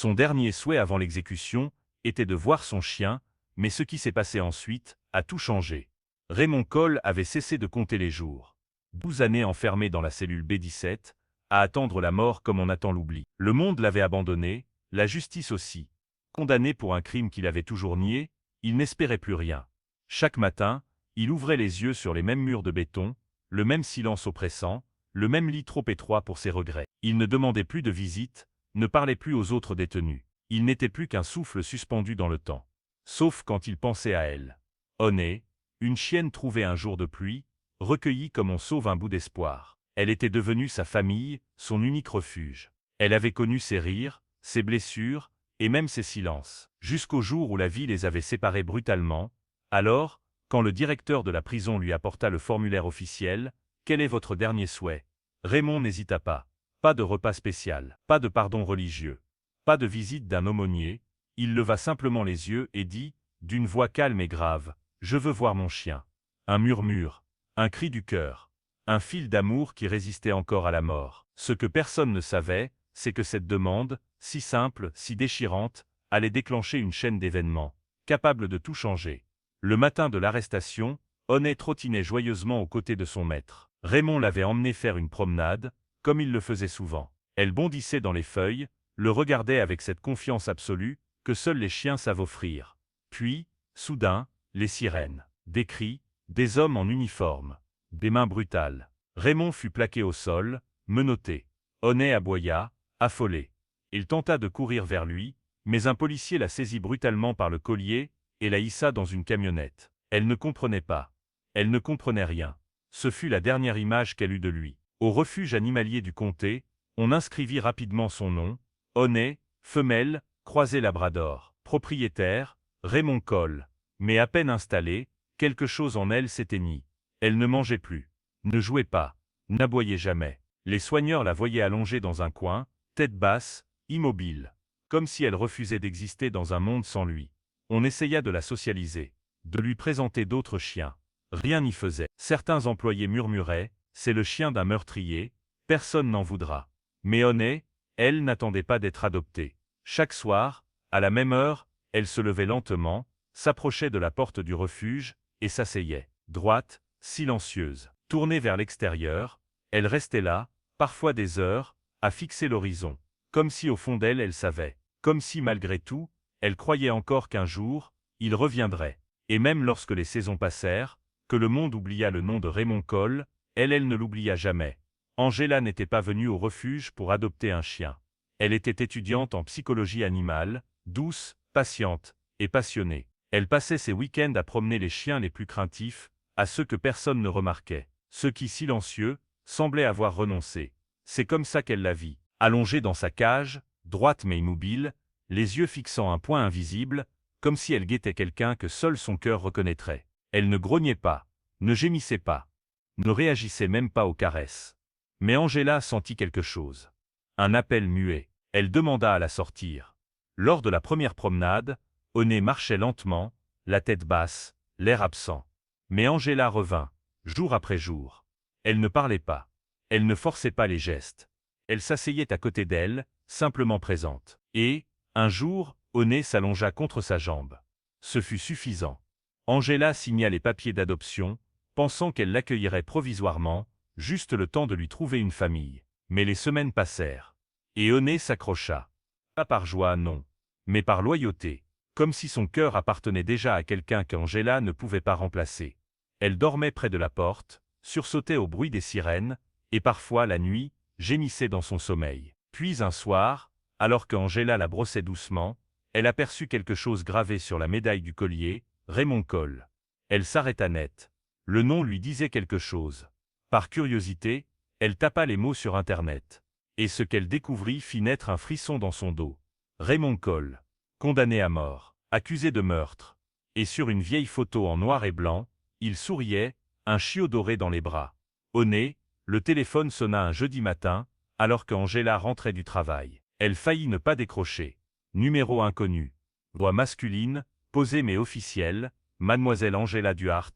Son dernier souhait avant l'exécution était de voir son chien, mais ce qui s'est passé ensuite a tout changé. Raymond Coll avait cessé de compter les jours. 12 années enfermé dans la cellule B17, à attendre la mort comme on attend l'oubli. Le monde l'avait abandonné, la justice aussi. Condamné pour un crime qu'il avait toujours nié, il n'espérait plus rien. Chaque matin, il ouvrait les yeux sur les mêmes murs de béton, le même silence oppressant, le même lit trop étroit pour ses regrets. Il ne demandait plus de visite, ne parlait plus aux autres détenus. Il n'était plus qu'un souffle suspendu dans le temps. Sauf quand il pensait à elle. Honey, une chienne trouvée un jour de pluie, recueillie comme on sauve un bout d'espoir. Elle était devenue sa famille, son unique refuge. Elle avait connu ses rires, ses blessures, et même ses silences, jusqu'au jour où la vie les avait séparés brutalement. Alors, quand le directeur de la prison lui apporta le formulaire officiel, « Quel est votre dernier souhait ?» Raymond n'hésita pas. Pas de repas spécial, pas de pardon religieux, pas de visite d'un aumônier. Il leva simplement les yeux et dit, d'une voix calme et grave, « Je veux voir mon chien. » Un murmure, un cri du cœur, un fil d'amour qui résistait encore à la mort. Ce que personne ne savait, c'est que cette demande, si simple, si déchirante, allait déclencher une chaîne d'événements, capable de tout changer. Le matin de l'arrestation, Honey trottinait joyeusement aux côtés de son maître. Raymond l'avait emmené faire une promenade, comme il le faisait souvent. Elle bondissait dans les feuilles, le regardait avec cette confiance absolue que seuls les chiens savent offrir. Puis, soudain, les sirènes, des cris, des hommes en uniforme, des mains brutales. Raymond fut plaqué au sol, menotté. Honey aboya, affolé. Il tenta de courir vers lui, mais un policier la saisit brutalement par le collier et la hissa dans une camionnette. Elle ne comprenait pas. Elle ne comprenait rien. Ce fut la dernière image qu'elle eut de lui. Au refuge animalier du comté, on inscrivit rapidement son nom, Honey, femelle, croisé labrador, propriétaire, Raymond Coll. Mais à peine installée, quelque chose en elle s'éteignit. Elle ne mangeait plus, ne jouait pas, n'aboyait jamais. Les soigneurs la voyaient allongée dans un coin, tête basse, immobile, comme si elle refusait d'exister dans un monde sans lui. On essaya de la socialiser, de lui présenter d'autres chiens. Rien n'y faisait. Certains employés murmuraient, « C'est le chien d'un meurtrier, personne n'en voudra. » Mais Honey, elle n'attendait pas d'être adoptée. Chaque soir, à la même heure, elle se levait lentement, s'approchait de la porte du refuge, et s'asseyait. Droite, silencieuse, tournée vers l'extérieur, elle restait là, parfois des heures, à fixer l'horizon. Comme si au fond d'elle, elle savait. Comme si malgré tout, elle croyait encore qu'un jour, il reviendrait. Et même lorsque les saisons passèrent, que le monde oublia le nom de Raymond Coll, elle ne l'oublia jamais. Angela n'était pas venue au refuge pour adopter un chien. Elle était étudiante en psychologie animale, douce, patiente et passionnée. Elle passait ses week-ends à promener les chiens les plus craintifs, à ceux que personne ne remarquait, ceux qui, silencieux, semblaient avoir renoncé. C'est comme ça qu'elle la vit, allongée dans sa cage, droite mais immobile, les yeux fixant un point invisible, comme si elle guettait quelqu'un que seul son cœur reconnaîtrait. Elle ne grognait pas, ne gémissait pas, ne réagissait même pas aux caresses. Mais Angela sentit quelque chose. Un appel muet. Elle demanda à la sortir. Lors de la première promenade, Honey marchait lentement, la tête basse, l'air absent. Mais Angela revint, jour après jour. Elle ne parlait pas. Elle ne forçait pas les gestes. Elle s'asseyait à côté d'elle, simplement présente. Et, un jour, Honey s'allongea contre sa jambe. Ce fut suffisant. Angela signa les papiers d'adoption, pensant qu'elle l'accueillerait provisoirement, juste le temps de lui trouver une famille. Mais les semaines passèrent. Et Honey s'accrocha. Pas par joie, non. Mais par loyauté. Comme si son cœur appartenait déjà à quelqu'un qu'Angela ne pouvait pas remplacer. Elle dormait près de la porte, sursautait au bruit des sirènes, et parfois, la nuit, gémissait dans son sommeil. Puis un soir, alors qu'Angela la brossait doucement, elle aperçut quelque chose gravé sur la médaille du collier, Raymond Coll. Elle s'arrêta net. Le nom lui disait quelque chose. Par curiosité, elle tapa les mots sur Internet. Et ce qu'elle découvrit fit naître un frisson dans son dos. Raymond Coll, condamné à mort, accusé de meurtre. Et sur une vieille photo en noir et blanc, il souriait, un chiot doré dans les bras. Au nez, le téléphone sonna un jeudi matin, alors qu'Angela rentrait du travail. Elle faillit ne pas décrocher. Numéro inconnu. Voix masculine, posée mais officielle, Mademoiselle Angela Duhart.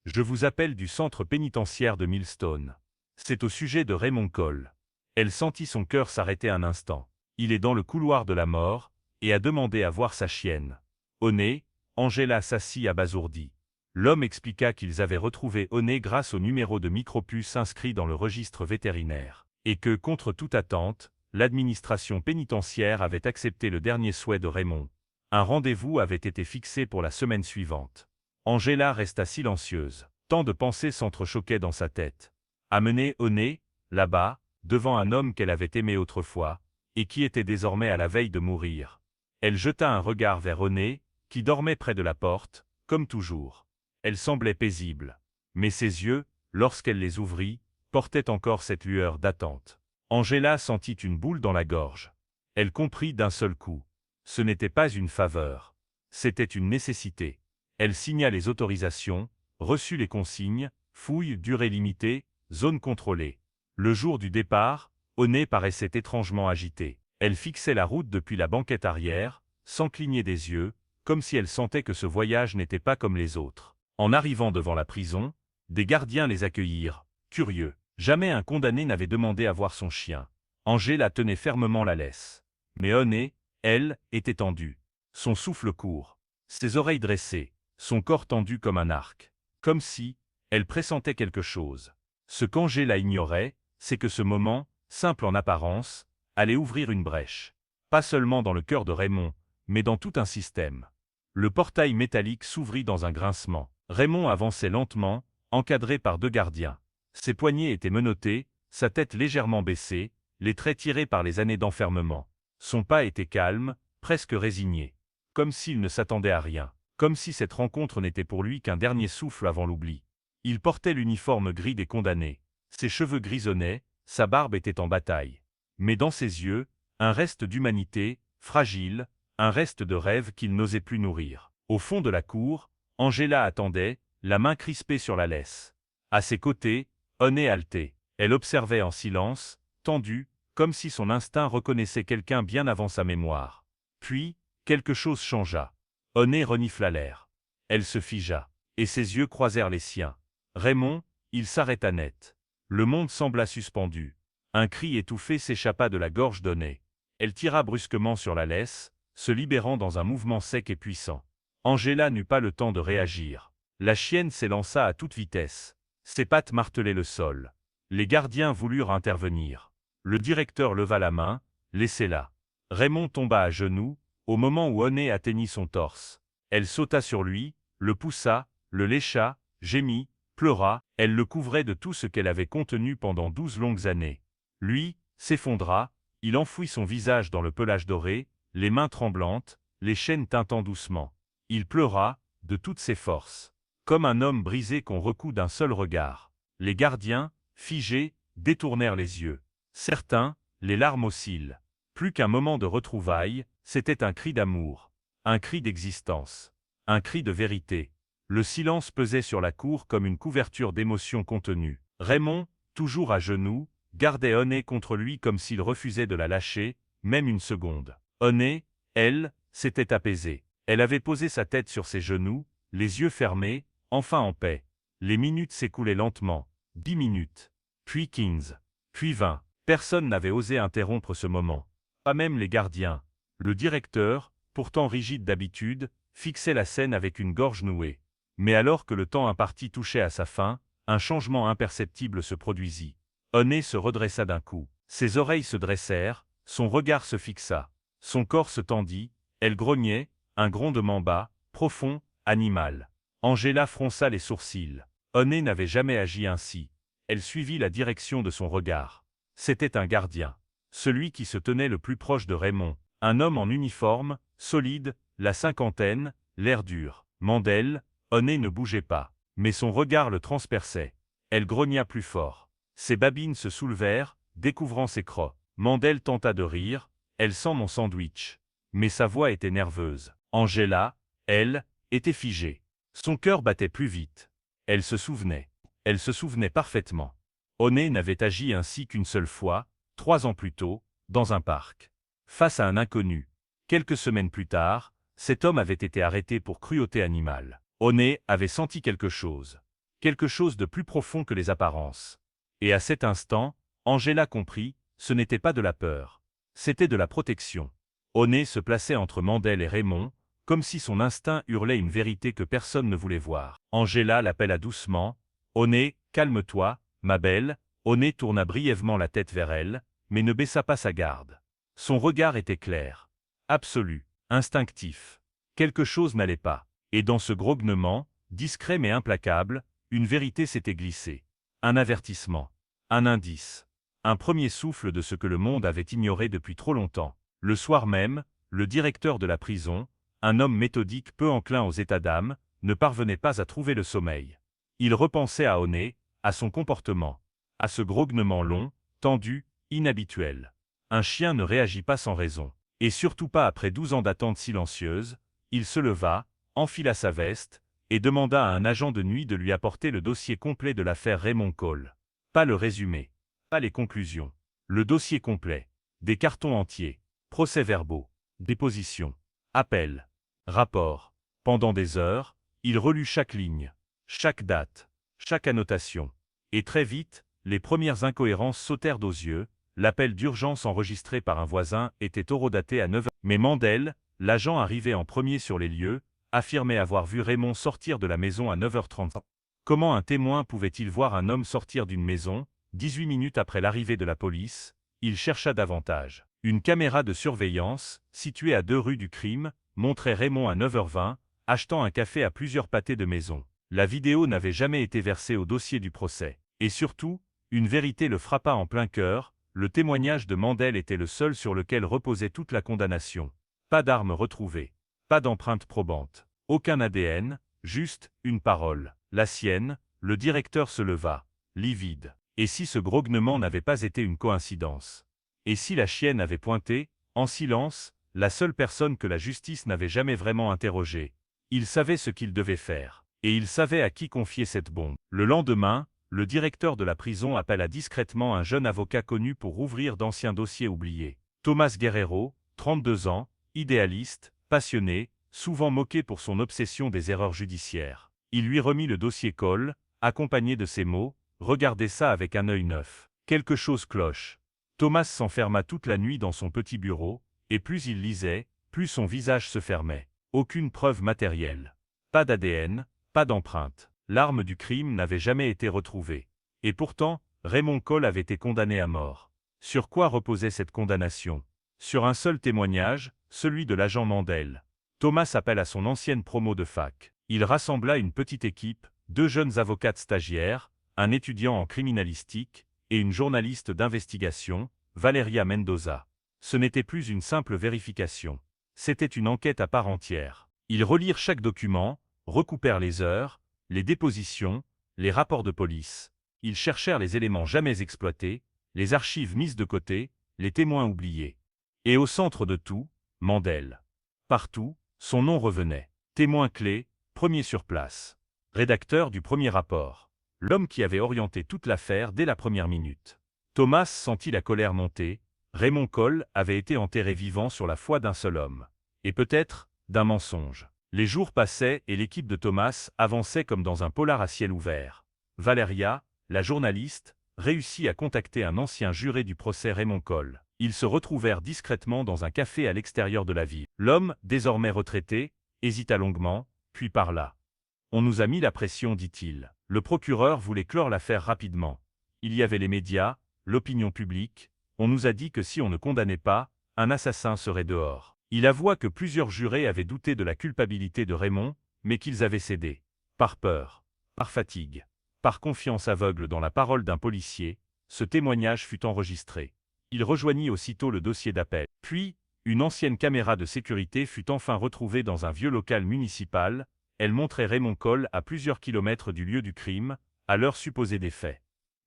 Je vous appelle du centre pénitentiaire de Millstone. C'est au sujet de Raymond Coll. Elle sentit son cœur s'arrêter un instant. Il est dans le couloir de la mort, et a demandé à voir sa chienne. Au nez, Angela s'assit abasourdie. L'homme expliqua qu'ils avaient retrouvé Oné grâce au numéro de micropuce inscrit dans le registre vétérinaire, et que, contre toute attente, l'administration pénitentiaire avait accepté le dernier souhait de Raymond. Un rendez-vous avait été fixé pour la semaine suivante. Angela resta silencieuse. Tant de pensées s'entrechoquaient dans sa tête. Amener Oné, là-bas, devant un homme qu'elle avait aimé autrefois, et qui était désormais à la veille de mourir. Elle jeta un regard vers Oné, qui dormait près de la porte, comme toujours. Elle semblait paisible. Mais ses yeux, lorsqu'elle les ouvrit, portaient encore cette lueur d'attente. Angela sentit une boule dans la gorge. Elle comprit d'un seul coup. Ce n'était pas une faveur. C'était une nécessité. Elle signa les autorisations, reçut les consignes, fouille, durée limitée, zone contrôlée. Le jour du départ, Oné paraissait étrangement agitée. Elle fixait la route depuis la banquette arrière, sans cligner des yeux, comme si elle sentait que ce voyage n'était pas comme les autres. En arrivant devant la prison, des gardiens les accueillirent, curieux. Jamais un condamné n'avait demandé à voir son chien. Angela tenait fermement la laisse. Mais Oné, elle, était tendue. Son souffle court. Ses oreilles dressées, son corps tendu comme un arc. Comme si, elle pressentait quelque chose. Ce qu'Angela ignorait, c'est que ce moment, simple en apparence, allait ouvrir une brèche. Pas seulement dans le cœur de Raymond, mais dans tout un système. Le portail métallique s'ouvrit dans un grincement. Raymond avançait lentement, encadré par 2 gardiens. Ses poignets étaient menottés, sa tête légèrement baissée, les traits tirés par les années d'enfermement. Son pas était calme, presque résigné. Comme s'il ne s'attendait à rien. Comme si cette rencontre n'était pour lui qu'un dernier souffle avant l'oubli. Il portait l'uniforme gris des condamnés. Ses cheveux grisonnaient, sa barbe était en bataille. Mais dans ses yeux, un reste d'humanité, fragile, un reste de rêve qu'il n'osait plus nourrir. Au fond de la cour, Angela attendait, la main crispée sur la laisse. À ses côtés, Oné haletait. Elle observait en silence, tendue, comme si son instinct reconnaissait quelqu'un bien avant sa mémoire. Puis, quelque chose changea. Oné renifla l'air. Elle se figea, et ses yeux croisèrent les siens. Raymond, il s'arrêta net. Le monde sembla suspendu. Un cri étouffé s'échappa de la gorge d'Oné. Elle tira brusquement sur la laisse, se libérant dans un mouvement sec et puissant. Angela n'eut pas le temps de réagir. La chienne s'élança à toute vitesse. Ses pattes martelaient le sol. Les gardiens voulurent intervenir. Le directeur leva la main, laissez-la. Raymond tomba à genoux, au moment où Oné atteignit son torse. Elle sauta sur lui, le poussa, le lécha, gémit, pleura, elle le couvrait de tout ce qu'elle avait contenu pendant 12 longues années. Lui, s'effondra, il enfouit son visage dans le pelage doré, les mains tremblantes, les chaînes tintant doucement. Il pleura, de toutes ses forces. Comme un homme brisé qu'on recoud d'un seul regard. Les gardiens, figés, détournèrent les yeux. Certains, les larmes aux cils. Plus qu'un moment de retrouvailles, c'était un cri d'amour. Un cri d'existence. Un cri de vérité. Le silence pesait sur la cour comme une couverture d'émotions contenues. Raymond, toujours à genoux, gardait Oné contre lui comme s'il refusait de la lâcher, même une seconde. Oné, elle, s'était apaisée. Elle avait posé sa tête sur ses genoux, les yeux fermés, enfin en paix. Les minutes s'écoulaient lentement. 10 minutes. Puis 15. Puis 20. Personne n'avait osé interrompre ce moment. Pas même les gardiens. Le directeur, pourtant rigide d'habitude, fixait la scène avec une gorge nouée. Mais alors que le temps imparti touchait à sa fin, un changement imperceptible se produisit. Oné se redressa d'un coup. Ses oreilles se dressèrent, son regard se fixa. Son corps se tendit, elle grognait, un grondement bas, profond, animal. Angela fronça les sourcils. Oné n'avait jamais agi ainsi. Elle suivit la direction de son regard. C'était un gardien. Celui qui se tenait le plus proche de Raymond. Un homme en uniforme, solide, la cinquantaine, l'air dur. Mandel, Oné ne bougeait pas. Mais son regard le transperçait. Elle grogna plus fort. Ses babines se soulevèrent, découvrant ses crocs. Mandel tenta de rire. Elle sent mon sandwich. Mais sa voix était nerveuse. Angela, elle, était figée. Son cœur battait plus vite. Elle se souvenait. Elle se souvenait parfaitement. Oné n'avait agi ainsi qu'une seule fois, 3 ans plus tôt, dans un parc. Face à un inconnu. Quelques semaines plus tard, cet homme avait été arrêté pour cruauté animale. Oné avait senti quelque chose. Quelque chose de plus profond que les apparences. Et à cet instant, Angela comprit, ce n'était pas de la peur. C'était de la protection. Oné se plaçait entre Mandel et Raymond, comme si son instinct hurlait une vérité que personne ne voulait voir. Angela l'appela doucement. « Oné, calme-toi, ma belle. » Oné tourna brièvement la tête vers elle, mais ne baissa pas sa garde. Son regard était clair, absolu, instinctif. Quelque chose n'allait pas. Et dans ce grognement, discret mais implacable, une vérité s'était glissée. Un avertissement. Un indice. Un premier souffle de ce que le monde avait ignoré depuis trop longtemps. Le soir même, le directeur de la prison, un homme méthodique peu enclin aux états d'âme, ne parvenait pas à trouver le sommeil. Il repensait à Oné, à son comportement, à ce grognement long, tendu, inhabituel. Un chien ne réagit pas sans raison. Et surtout pas après 12 ans d'attente silencieuse. Il se leva, enfila sa veste, et demanda à un agent de nuit de lui apporter le dossier complet de l'affaire Raymond Cole. Pas le résumé, pas les conclusions. Le dossier complet. Des cartons entiers, procès-verbaux, dépositions, appels, rapports. Pendant des heures, il relut chaque ligne, chaque date, chaque annotation. Et très vite, les premières incohérences sautèrent aux yeux. L'appel d'urgence enregistré par un voisin était horodaté à 9h. Mais Mandel, l'agent arrivé en premier sur les lieux, affirmait avoir vu Raymond sortir de la maison à 9h30. Comment un témoin pouvait-il voir un homme sortir d'une maison, 18 minutes après l'arrivée de la police? Il chercha davantage. Une caméra de surveillance, située à 2 rues du crime, montrait Raymond à 9h20, achetant un café à plusieurs pâtés de maison. La vidéo n'avait jamais été versée au dossier du procès. Et surtout, une vérité le frappa en plein cœur. Le témoignage de Mandel était le seul sur lequel reposait toute la condamnation. Pas d'armes retrouvées, pas d'empreintes probantes, aucun ADN, juste une parole, la sienne. Le directeur se leva, livide. Et si ce grognement n'avait pas été une coïncidence? Et si la chienne avait pointé, en silence, la seule personne que la justice n'avait jamais vraiment interrogée? Il savait ce qu'il devait faire. Et il savait à qui confier cette bombe. Le lendemain, le directeur de la prison appela discrètement un jeune avocat connu pour rouvrir d'anciens dossiers oubliés. Thomas Guerrero, 32 ans, idéaliste, passionné, souvent moqué pour son obsession des erreurs judiciaires. Il lui remit le dossier Cole, accompagné de ces mots: « Regardez ça avec un œil neuf. Quelque chose cloche. » Thomas s'enferma toute la nuit dans son petit bureau, et plus il lisait, plus son visage se fermait. Aucune preuve matérielle. Pas d'ADN, pas d'empreinte. L'arme du crime n'avait jamais été retrouvée. Et pourtant, Raymond Cole avait été condamné à mort. Sur quoi reposait cette condamnation? Sur un seul témoignage, celui de l'agent Mandel. Thomas appelle à son ancienne promo de fac. Il rassembla une petite équipe, 2 jeunes avocates stagiaires, un étudiant en criminalistique, et une journaliste d'investigation, Valeria Mendoza. Ce n'était plus une simple vérification. C'était une enquête à part entière. Ils relirent chaque document, recoupèrent les heures, les dépositions, les rapports de police. Ils cherchèrent les éléments jamais exploités, les archives mises de côté, les témoins oubliés. Et au centre de tout, Mandel. Partout, son nom revenait. Témoin clé, premier sur place. Rédacteur du premier rapport. L'homme qui avait orienté toute l'affaire dès la première minute. Thomas sentit la colère monter. Raymond Cole avait été enterré vivant sur la foi d'un seul homme. Et peut-être, d'un mensonge. Les jours passaient et l'équipe de Thomas avançait comme dans un polar à ciel ouvert. Valeria, la journaliste, réussit à contacter un ancien juré du procès Raymond Cole. Ils se retrouvèrent discrètement dans un café à l'extérieur de la ville. L'homme, désormais retraité, hésita longuement, puis parla. « On nous a mis la pression, dit-il. Le procureur voulait clore l'affaire rapidement. Il y avait les médias, l'opinion publique. On nous a dit que si on ne condamnait pas, un assassin serait dehors. » Il avoua que plusieurs jurés avaient douté de la culpabilité de Raymond, mais qu'ils avaient cédé. Par peur, par fatigue, par confiance aveugle dans la parole d'un policier, ce témoignage fut enregistré. Il rejoignit aussitôt le dossier d'appel. Puis, une ancienne caméra de sécurité fut enfin retrouvée dans un vieux local municipal. Elle montrait Raymond Cole à plusieurs kilomètres du lieu du crime, à l'heure supposée des faits.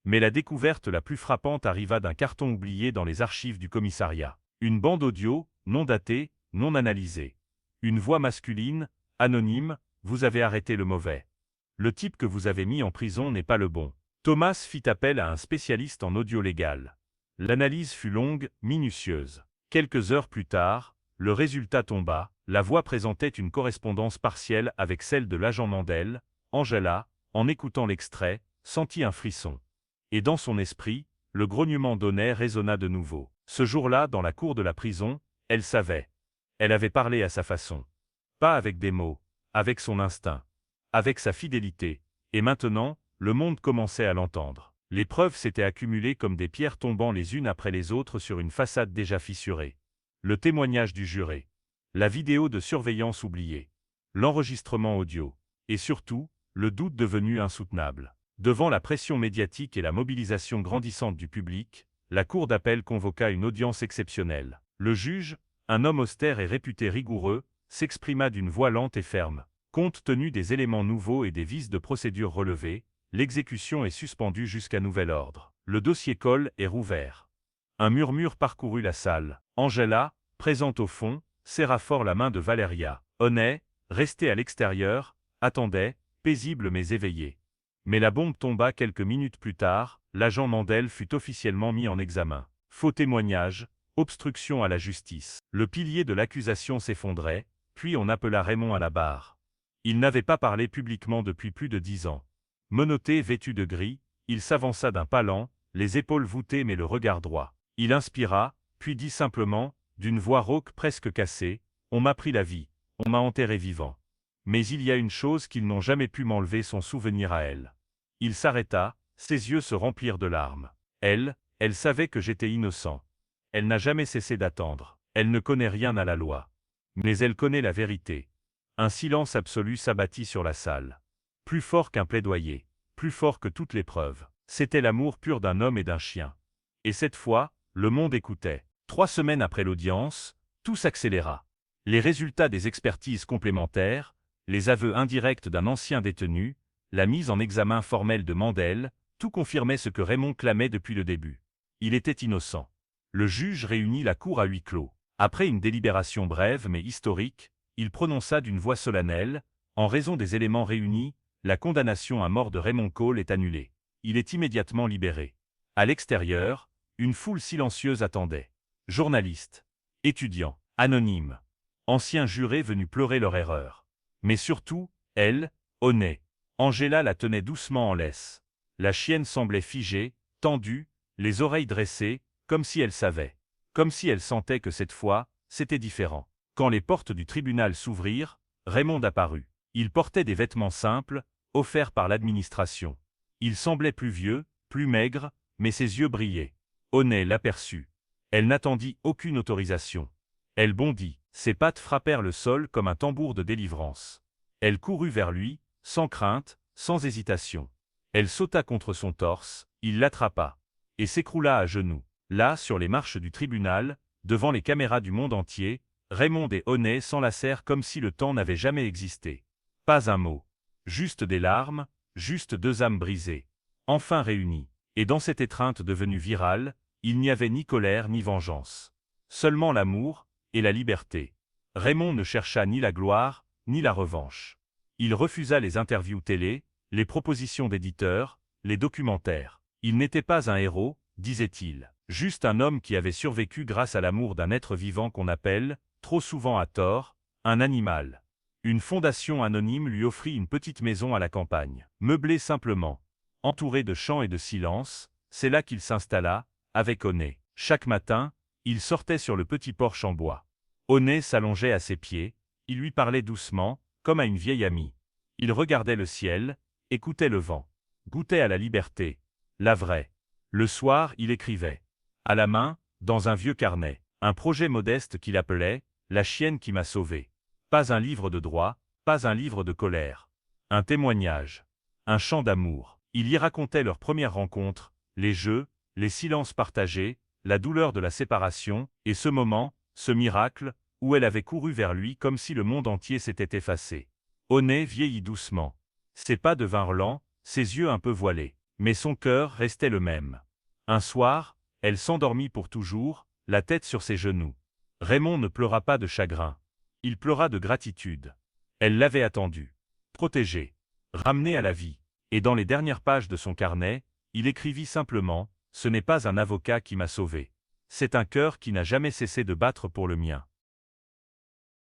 Mais la découverte la plus frappante arriva d'un carton oublié dans les archives du commissariat. Une bande audio, non datée, non analysée. Une voix masculine, anonyme: « Vous avez arrêté le mauvais. Le type que vous avez mis en prison n'est pas le bon. » Thomas fit appel à un spécialiste en audio légal. L'analyse fut longue, minutieuse. Quelques heures plus tard, le résultat tomba. La voix présentait une correspondance partielle avec celle de l'agent Mandel. Angela, en écoutant l'extrait, sentit un frisson. Et dans son esprit, le grognement d'Oné résonna de nouveau. Ce jour-là, dans la cour de la prison, elle savait. Elle avait parlé à sa façon. Pas avec des mots, avec son instinct, avec sa fidélité, et maintenant, le monde commençait à l'entendre. Les preuves s'étaient accumulées comme des pierres tombant les unes après les autres sur une façade déjà fissurée. Le témoignage du juré, la vidéo de surveillance oubliée, l'enregistrement audio, et surtout, le doute devenu insoutenable. Devant la pression médiatique et la mobilisation grandissante du public, la cour d'appel convoqua une audience exceptionnelle. Le juge, un homme austère et réputé rigoureux, s'exprima d'une voix lente et ferme. Compte tenu des éléments nouveaux et des vices de procédure relevés, l'exécution est suspendue jusqu'à nouvel ordre. Le dossier Coll est rouvert. Un murmure parcourut la salle. Angela, présente au fond, serra fort la main de Valeria. Honey, resté à l'extérieur, attendait, paisible mais éveillé. Mais la bombe tomba quelques minutes plus tard, l'agent Mandel fut officiellement mis en examen. Faux témoignage, obstruction à la justice. Le pilier de l'accusation s'effondrait, puis on appela Raymond à la barre. Il n'avait pas parlé publiquement depuis plus de 10 ans. Menotté, vêtu de gris, il s'avança d'un pas lent, les épaules voûtées mais le regard droit. Il inspira, puis dit simplement, d'une voix rauque presque cassée, « On m'a pris la vie, on m'a enterré vivant. Mais il y a une chose qu'ils n'ont jamais pu m'enlever, son souvenir à elle. » Il s'arrêta, ses yeux se remplirent de larmes. Elle savait que j'étais innocent. Elle n'a jamais cessé d'attendre. Elle ne connaît rien à la loi. Mais elle connaît la vérité. Un silence absolu s'abattit sur la salle. Plus fort qu'un plaidoyer, plus fort que toutes les preuves. C'était l'amour pur d'un homme et d'un chien. Et cette fois, le monde écoutait. 3 semaines après l'audience, tout s'accéléra. Les résultats des expertises complémentaires, les aveux indirects d'un ancien détenu, la mise en examen formelle de Mandel, tout confirmait ce que Raymond clamait depuis le début. Il était innocent. Le juge réunit la cour à huis clos. Après une délibération brève mais historique, il prononça d'une voix solennelle, « En raison des éléments réunis, la condamnation à mort de Raymond Coll est annulée. Il est immédiatement libéré. » À l'extérieur, une foule silencieuse attendait. Journalistes, étudiants, anonymes, anciens jurés venus pleurer leur erreur. Mais surtout, elle, Honey. Angela la tenait doucement en laisse. La chienne semblait figée, tendue, les oreilles dressées, comme si elle savait. Comme si elle sentait que cette fois, c'était différent. Quand les portes du tribunal s'ouvrirent, Raymond apparut. Il portait des vêtements simples, offerts par l'administration. Il semblait plus vieux, plus maigre, mais ses yeux brillaient. Honey l'aperçut. Elle n'attendit aucune autorisation. Elle bondit. Ses pattes frappèrent le sol comme un tambour de délivrance. Elle courut vers lui, sans crainte, sans hésitation. Elle sauta contre son torse, il l'attrapa, et s'écroula à genoux. Là, sur les marches du tribunal, devant les caméras du monde entier, Raymond et Honey s'enlacèrent comme si le temps n'avait jamais existé. Pas un mot. Juste des larmes, juste 2 âmes brisées. Enfin réunies. Et dans cette étreinte devenue virale, il n'y avait ni colère ni vengeance. Seulement l'amour et la liberté. Raymond ne chercha ni la gloire, ni la revanche. Il refusa les interviews télé, les propositions d'éditeurs, les documentaires. Il n'était pas un héros, disait-il, juste un homme qui avait survécu grâce à l'amour d'un être vivant qu'on appelle, trop souvent à tort, un animal. Une fondation anonyme lui offrit une petite maison à la campagne, meublée simplement. Entouré de chants et de silence, c'est là qu'il s'installa, avec Honey. Chaque matin, il sortait sur le petit porche en bois. Honey s'allongeait à ses pieds, il lui parlait doucement, comme à une vieille amie. Il regardait le ciel, écoutait le vent, goûtait à la liberté, la vraie. Le soir, il écrivait. À la main, dans un vieux carnet, un projet modeste qu'il appelait « La chienne qui m'a sauvé ». Pas un livre de droit, pas un livre de colère. Un témoignage. Un chant d'amour. Il y racontait leur première rencontre, les jeux, les silences partagés, la douleur de la séparation, et ce moment, ce miracle, où elle avait couru vers lui comme si le monde entier s'était effacé. Honey vieillit doucement. Ses pas devinrent lents, ses yeux un peu voilés. Mais son cœur restait le même. Un soir, elle s'endormit pour toujours, la tête sur ses genoux. Raymond ne pleura pas de chagrin. Il pleura de gratitude. Elle l'avait attendu. Protégé. Ramené à la vie. Et dans les dernières pages de son carnet, il écrivit simplement « Ce n'est pas un avocat qui m'a sauvé. C'est un cœur qui n'a jamais cessé de battre pour le mien. »